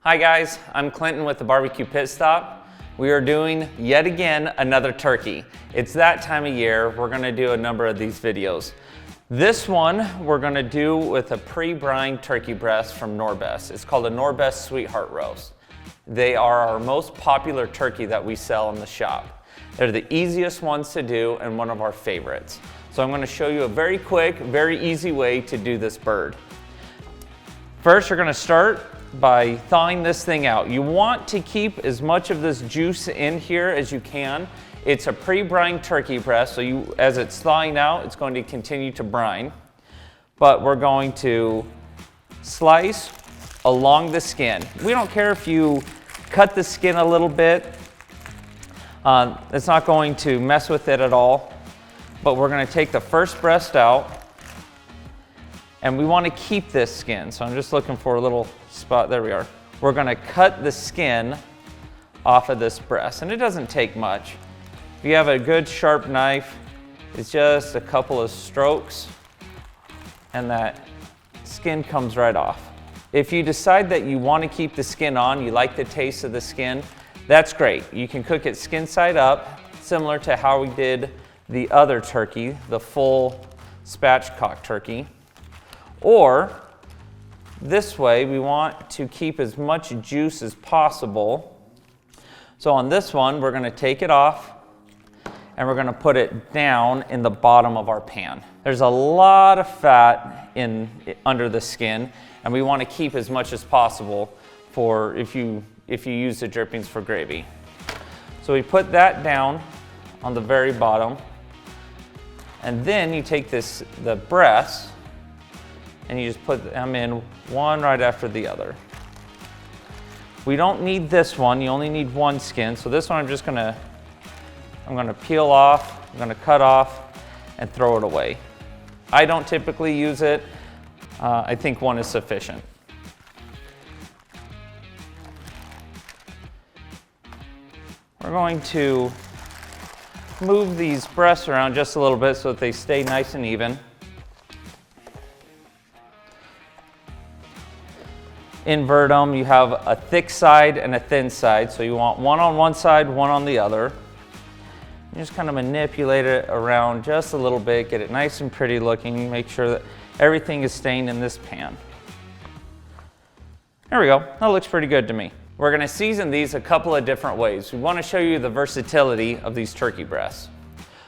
Hi guys, I'm Clinton with the BBQ Pit Stop. We are doing yet again another turkey. It's that time of year. We're gonna do a number of these videos. This one we're gonna do with a pre-brined turkey breast from Norbest. It's called a Norbest Sweetheart Roast. They are our most popular turkey that we sell in the shop. They're the easiest ones to do and one of our favorites. So I'm gonna show you a very quick, very easy way to do this bird. First, you're gonna start by thawing this thing out. You want to keep as much of this juice in here as you can. It's a pre-brined turkey breast, so as it's thawing out, it's going to continue to brine. But we're going to slice along the skin. We don't care if you cut the skin a little bit. It's not going to mess with it at all. But we're gonna take the first breast out, and we want to keep this skin. So I'm just looking for a little spot. There we are. We're gonna cut the skin off of this breast, and it doesn't take much. If you have a good sharp knife, it's just a couple of strokes, and that skin comes right off. If you decide that you want to keep the skin on, you like the taste of the skin, that's great. You can cook it skin side up, similar to how we did the other turkey, the full spatchcock turkey. Or this way, we want to keep as much juice as possible. So on this one, we're gonna take it off and we're gonna put it down in the bottom of our pan. There's a lot of fat under the skin, and we wanna keep as much as possible for if you use the drippings for gravy. So we put that down on the very bottom, and then you take the breast, and you just put them in one right after the other. We don't need this one, you only need one skin. So this one I'm gonna peel off, I'm gonna cut off and throw it away. I don't typically use it. I think one is sufficient. We're going to move these breasts around just a little bit so that they stay nice and even. Invert them. You have a thick side and a thin side, so you want one on one side, one on the other. You just kind of manipulate it around just a little bit, get it nice and pretty looking, make sure that everything is staying in this pan. There we go. That looks pretty good to me. We're going to season these a couple of different ways. We want to show you the versatility of these turkey breasts.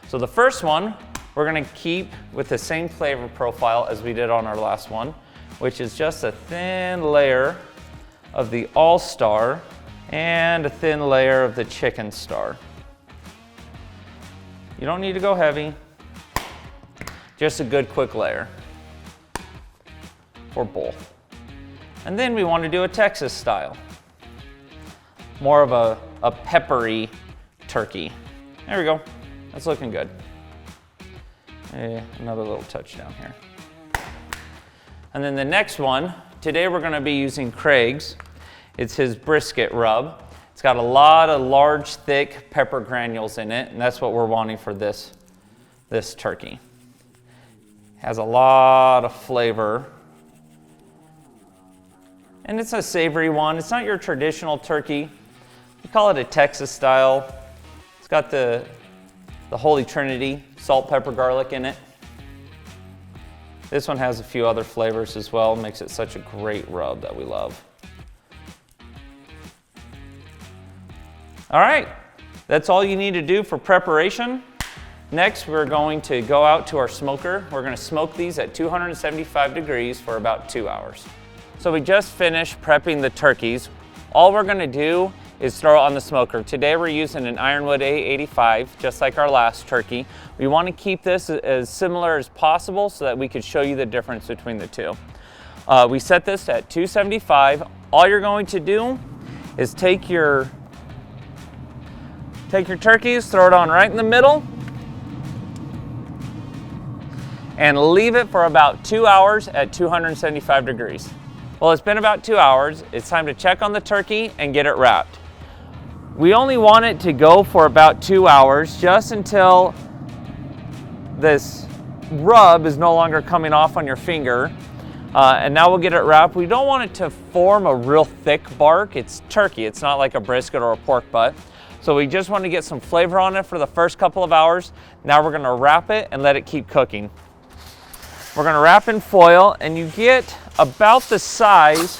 So the first one, we're going to keep with the same flavor profile as we did on our last one, which is just a thin layer of the All-Star and a thin layer of the Chicken Star. You don't need to go heavy, just a good quick layer for both. And then we want to do a Texas style, more of a peppery turkey. There we go, that's looking good. Another little touch down here. And then the next one, today we're gonna be using Craig's. It's his brisket rub. It's got a lot of large, thick pepper granules in it, and that's what we're wanting for this turkey. Has a lot of flavor. And it's a savory one. It's not your traditional turkey. We call it a Texas style. It's got the Holy Trinity, salt, pepper, garlic in it. This one has a few other flavors as well, makes it such a great rub that we love. All right, that's all you need to do for preparation. Next, we're going to go out to our smoker. We're gonna smoke these at 275 degrees for about 2 hours. So we just finished prepping the turkeys. All we're gonna do is throw it on the smoker. Today we're using an Ironwood A85, just like our last turkey. We want to keep this as similar as possible so that we could show you the difference between the two. We set this at 275. All you're going to do is take your turkeys, throw it on right in the middle, and leave it for about 2 hours at 275 degrees. Well, it's been about 2 hours. It's time to check on the turkey and get it wrapped. We only want it to go for about 2 hours, just until this rub is no longer coming off on your finger. And now we'll get it wrapped. We don't want it to form a real thick bark. It's turkey. It's not like a brisket or a pork butt. So we just want to get some flavor on it for the first couple of hours. Now we're going to wrap it and let it keep cooking. We're going to wrap in foil, and you get about the size,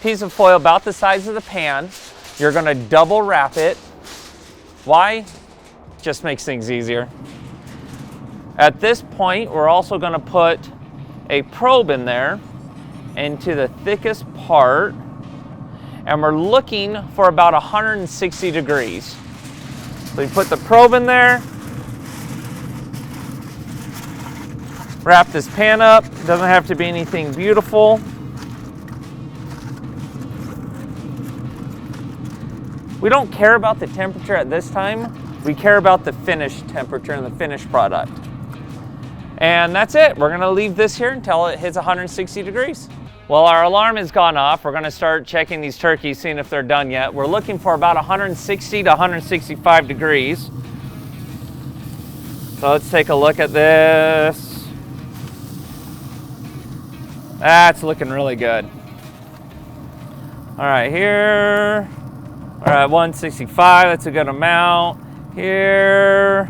piece of foil about the size of the pan. You're going to double wrap it. Why? Just makes things easier. At this point, we're also going to put a probe in there into the thickest part, and we're looking for about 160 degrees. So we put the probe in there, wrap this pan up. It doesn't have to be anything beautiful. We don't care about the temperature at this time. We care about the finished temperature and the finished product. And that's it. We're gonna leave this here until it hits 160 degrees. Well, our alarm has gone off. We're gonna start checking these turkeys, seeing if they're done yet. We're looking for about 160 to 165 degrees. So let's take a look at this. That's looking really good. All right, here. All right, 165, that's a good amount. Here,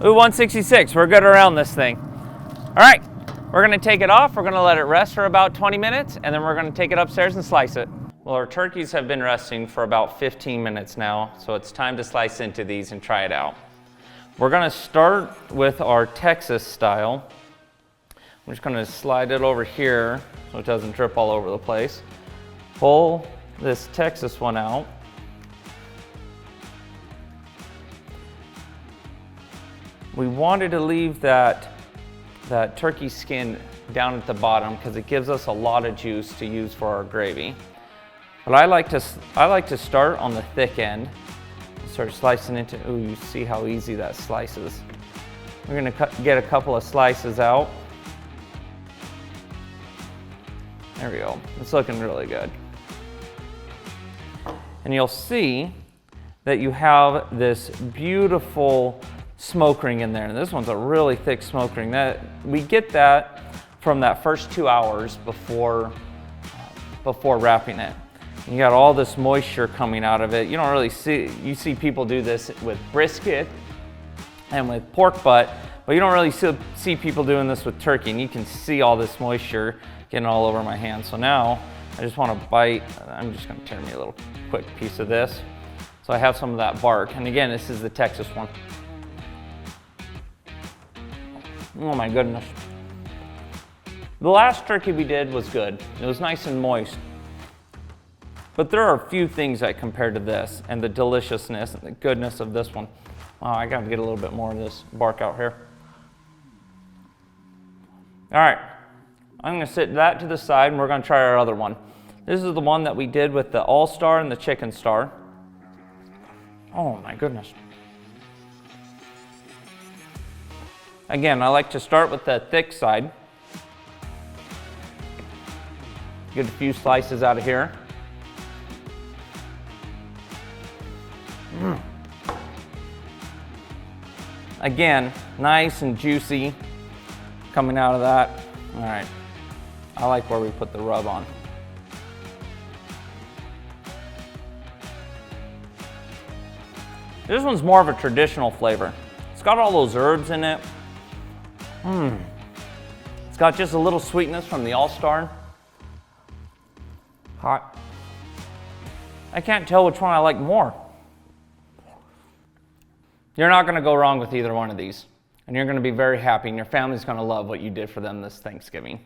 ooh, 166, we're good around this thing. All right, we're gonna take it off. We're gonna let it rest for about 20 minutes, and then we're gonna take it upstairs and slice it. Well, our turkeys have been resting for about 15 minutes now, so it's time to slice into these and try it out. We're gonna start with our Texas style. I'm just gonna slide it over here so it doesn't drip all over the place. Pull this Texas one out. We wanted to leave that turkey skin down at the bottom because it gives us a lot of juice to use for our gravy. But I like to start on the thick end. Start slicing into, ooh, you see how easy that slices. We're gonna get a couple of slices out. There we go, it's looking really good. And you'll see that you have this beautiful smoke ring in there, and this one's a really thick smoke ring. That we get that from that first 2 hours before wrapping it. You got all this moisture coming out of it. You don't really see, you see people do this with brisket and with pork butt, but you don't really see people doing this with turkey, and you can see all this moisture getting all over my hand. So now I just want to bite. I'm just going to tear me a little quick piece of this so I have some of that bark. And again, this is the Texas one. Oh my goodness. The last turkey we did was good. It was nice and moist. But there are a few things that compare to this, and the deliciousness and the goodness of this one. Oh, I gotta get a little bit more of this bark out here. All right, I'm gonna sit that to the side, and we're gonna try our other one. This is the one that we did with the All-Star and the Chicken Star. Oh my goodness. Again, I like to start with the thick side. Get a few slices out of here. Again, nice and juicy coming out of that. All right, I like where we put the rub on. This one's more of a traditional flavor. It's got all those herbs in it. It's got just a little sweetness from the All-Star. Hot. I can't tell which one I like more. You're not gonna go wrong with either one of these. And you're gonna be very happy, and your family's gonna love what you did for them this Thanksgiving.